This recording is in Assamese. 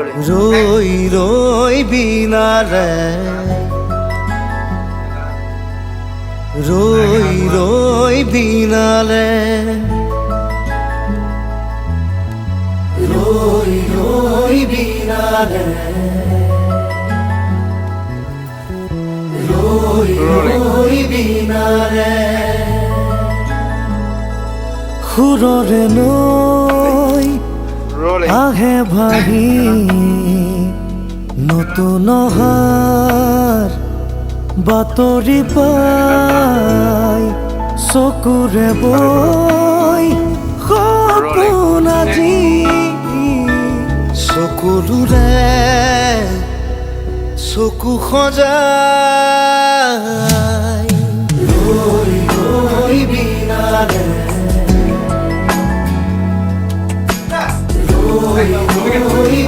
ৰই ৰই বিনালে ৰই ৰই বিনালে ৰই ৰই বিনালে ৰই ৰই বিনালে সুৰৰে নৈ আহে ভাহি নতুন অহাৰ বাতৰি পাই চকুৰে বৈ সপোন আজি চকুৰে চকু সজাই ৰৈ ৰৈ বিনালে ৰই ৰই